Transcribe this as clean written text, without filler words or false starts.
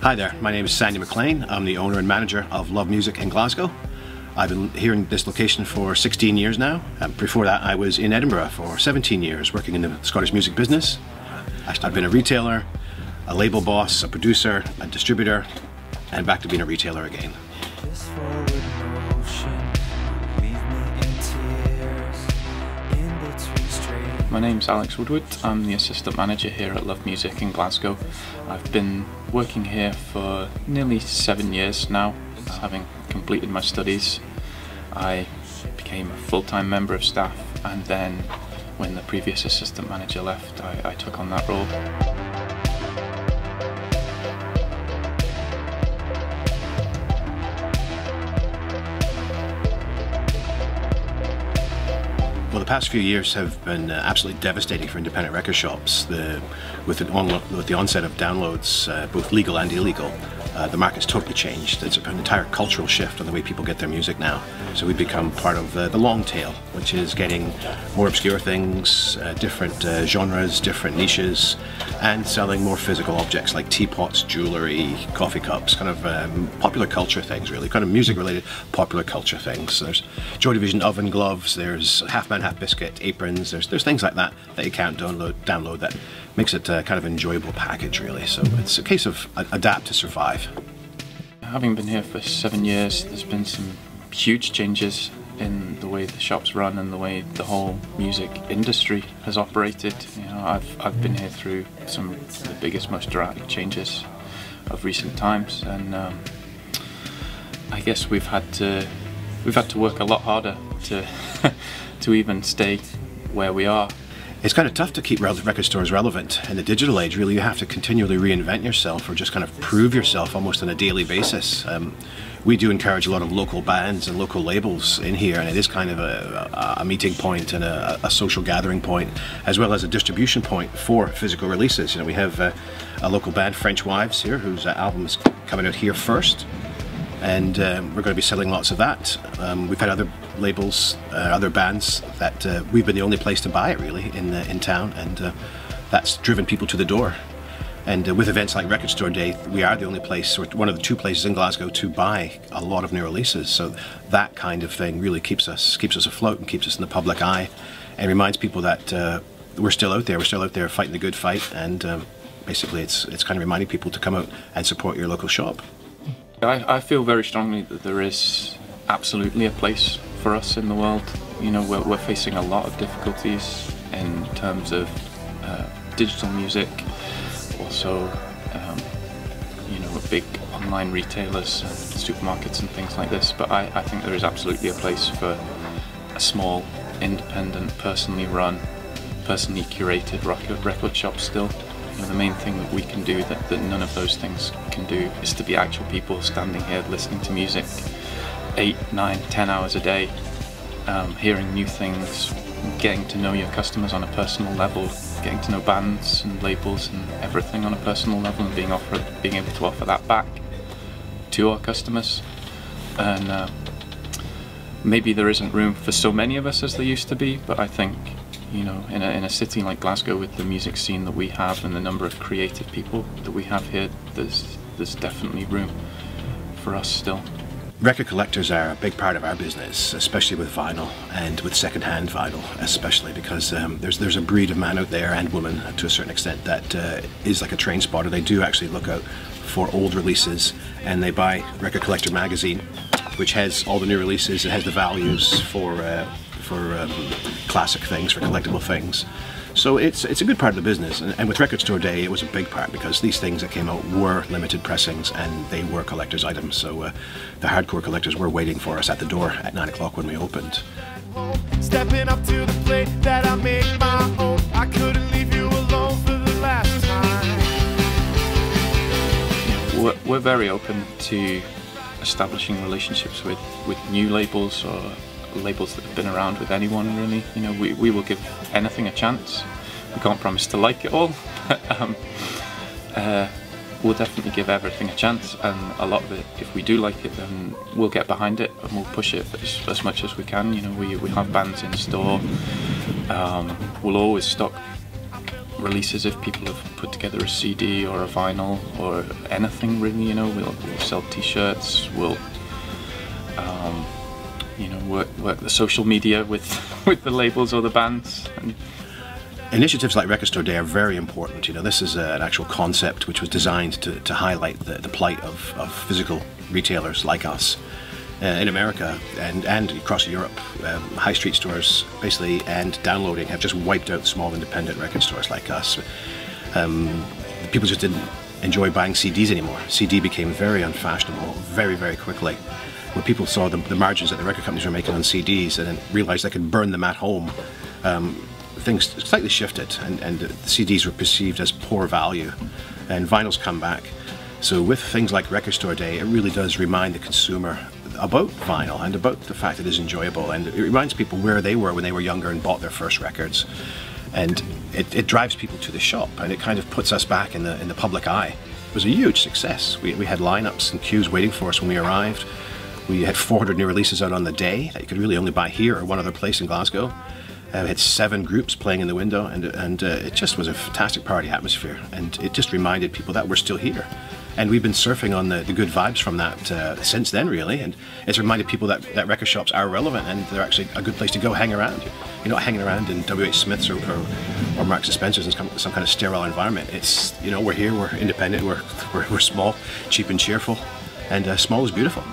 Hi there, my name is Sandy McLean. I'm the owner and manager of Love Music in Glasgow. I've been here in this location for 16 years now. Before that I was in Edinburgh for 17 years working in the Scottish music business. I've been a retailer, a label boss, a producer, a distributor, and back to being a retailer again. My name's Alex Woodward. I'm the assistant manager here at Love Music in Glasgow. I've been working here for nearly 7 years now, having completed my studies. I became a full-time member of staff, and then when the previous assistant manager left, I took on that role. Well, the past few years have been absolutely devastating for independent record shops. With the onset of downloads, both legal and illegal, the market's totally changed. It's an entire cultural shift on the way people get their music now. So we've become part of the long tail, which is getting more obscure things, different genres, different niches, and selling more physical objects like teapots, jewellery, coffee cups, kind of popular culture things really, kind of music related popular culture things. There's Joy Division oven gloves, there's half man half biscuit aprons, there's things like that you can't download that makes it a kind of enjoyable package really. So it's a case of adapt to survive. Having been here for 7 years, there's been some huge changes in the way the shops run and the way the whole music industry has operated. You know, I've been here through some of the biggest, most dramatic changes of recent times, and I guess we've had to work a lot harder to to even stay where we are. It's kind of tough to keep record stores relevant in the digital age. Really, you have to continually reinvent yourself or just kind of prove yourself almost on a daily basis. We do encourage a lot of local bands and local labels in here, and it is kind of a meeting point and a social gathering point, as well as a distribution point for physical releases. You know, we have a local band, French Wives, here, whose album is coming out here first, and we're going to be selling lots of that. We've had other labels, other bands that we've been the only place to buy it really in town, and that's driven people to the door. And with events like Record Store Day, we are the only place, or one of the 2 places in Glasgow, to buy a lot of new releases. So that kind of thing really keeps us afloat and keeps us in the public eye, and reminds people that we're still out there. We're still out there fighting the good fight, and basically it's kind of reminding people to come out and support your local shop. I feel very strongly that there is absolutely a place for us in the world. You know, we're facing a lot of difficulties in terms of digital music, also you know, big online retailers and supermarkets and things like this, but I think there is absolutely a place for a small, independent, personally run, personally curated record shop still. You know, the main thing that we can do that none of those things can do is to be actual people standing here listening to music 8, 9, 10 hours a day, hearing new things, getting to know your customers on a personal level, getting to know bands and labels and everything on a personal level, and being able to offer that back to our customers. And maybe there isn't room for so many of us as there used to be, but I think, you know, in a city like Glasgow, with the music scene that we have and the number of creative people that we have here, there's definitely room for us still. Record collectors are a big part of our business, especially with vinyl and with second-hand vinyl, especially because there's a breed of man out there, and woman to a certain extent, that is like a train spotter. They do actually look out for old releases, and they buy Record Collector magazine, which has all the new releases. It has the values for classic things, for collectible things. So it's a good part of the business, and with Record Store Day it was a big part, because these things that came out were limited pressings and they were collector's items. So the hardcore collectors were waiting for us at the door at 9 o'clock when we opened. Stepping up to the plate that I made my own. I couldn't leave you alone for the last time. We're very open to establishing relationships with new labels, or labels that have been around with anyone really. You know, we will give anything a chance. We can't promise to like it all, but we'll definitely give everything a chance, and a lot of it, if we do like it, then we'll get behind it and we'll push it as much as we can. You know, we have bands in store. We'll always stock releases if people have put together a CD or a vinyl or anything really, you know. We'll sell T-shirts, we'll you know, work the social media with the labels or the bands. And initiatives like Record Store Day are very important. You know, this is an actual concept which was designed to highlight the plight of physical retailers like us. In America and across Europe, high street stores basically and downloading have just wiped out small independent record stores like us. People just didn't enjoy buying CDs anymore. CD became very unfashionable very, very quickly. When people saw the margins that the record companies were making on CDs and then realized they could burn them at home, things slightly shifted, and the CDs were perceived as poor value, and vinyl's come back. So with things like Record Store Day, it really does remind the consumer about vinyl and about the fact that it is enjoyable, and it reminds people where they were when they were younger and bought their first records, and it drives people to the shop, and it kind of puts us back in the public eye. It was a huge success. We had lineups and queues waiting for us when we arrived. We had 400 new releases out on the day that you could really only buy here or one other place in Glasgow. We had 7 groups playing in the window, and it just was a fantastic party atmosphere, and it just reminded people that we're still here. And we've been surfing on the good vibes from that since then, really, and it's reminded people that record shops are relevant and they're actually a good place to go hang around. You're not hanging around in W.H. Smith's or Marks and Spencer's in some kind of sterile environment. It's, you know, we're here, we're independent, we're small, cheap and cheerful, and small is beautiful.